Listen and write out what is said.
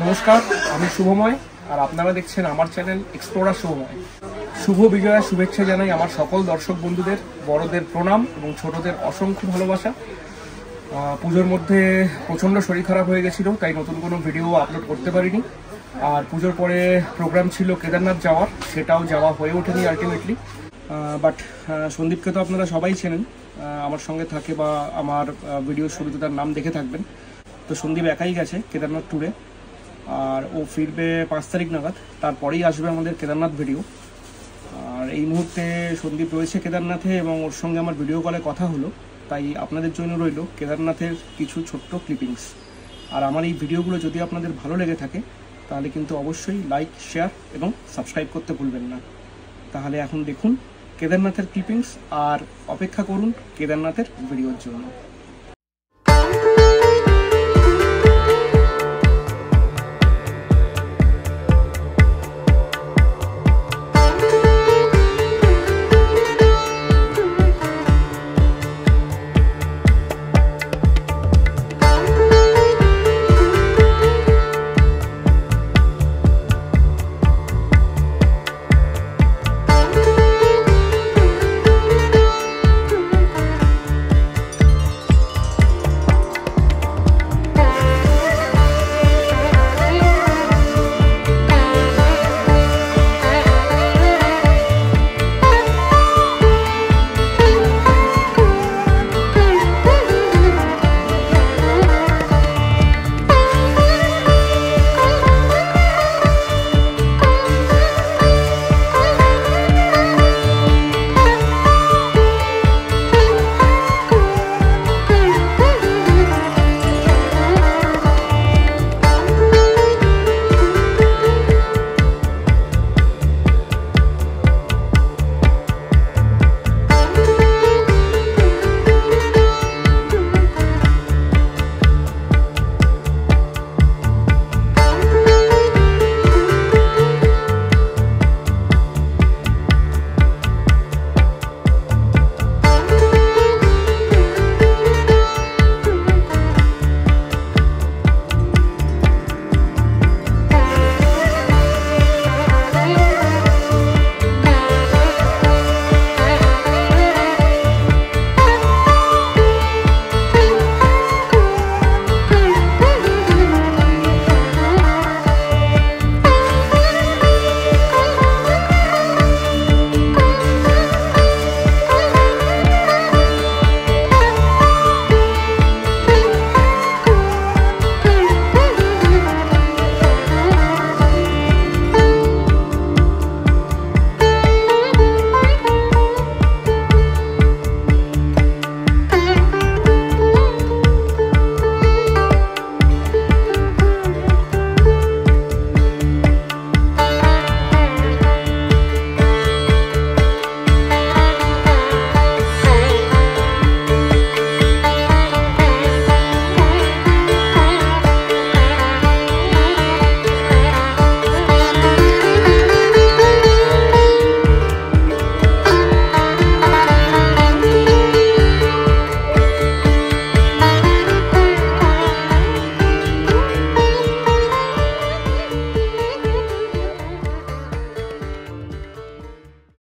নমস্কার, আমি শুভময় আর আপনারা দেখছেন আমার চ্যানেল এক্সপ্লোরার শুভময়। শুভ বিজয়া শুভেচ্ছা জানাই আমার সকল দর্শক বন্ধুদের, বড়দের প্রণাম এবং ছোটদের অসংখ্য ভালোবাসা। পুজোর মধ্যে প্রচণ্ড শরীর খারাপ হয়ে গেছিলো, তাই নতুন কোনো ভিডিও আপলোড করতে পারিনি। আর পুজোর পরে প্রোগ্রাম ছিল কেদারনাথ যাওয়ার, সেটাও যাওয়া হয়ে ওঠেনি আলটিমেটলি। বাট সন্দীপকে তো আপনারা সবাই চেনেন, আমার সঙ্গে থাকে বা আমার ভিডিওর শুরুতে তার নাম দেখে থাকবেন। তো সন্দীপ একাই গেছে কেদারনাথ ট্যুরে, আর ও ফিরবে 5 তারিখ নাগাদ, তারপরেই আসবে আমাদের কেদারনাথ ভিডিও। আর এই মুহূর্তে সন্দীপ রয়েছে কেদারনাথে এবং ওর সঙ্গে আমার ভিডিও কলে কথা হলো, তাই আপনাদের জন্য রইল কেদারনাথের কিছু ছোট্ট ক্লিপিংস। আর আমার এই ভিডিওগুলো যদি আপনাদের ভালো লেগে থাকে তাহলে কিন্তু অবশ্যই লাইক, শেয়ার এবং সাবস্ক্রাইব করতে ভুলবেন না। তাহলে এখন দেখুন কেদারনাথের ক্লিপিংস আর অপেক্ষা করুন কেদারনাথের ভিডিওর জন্য।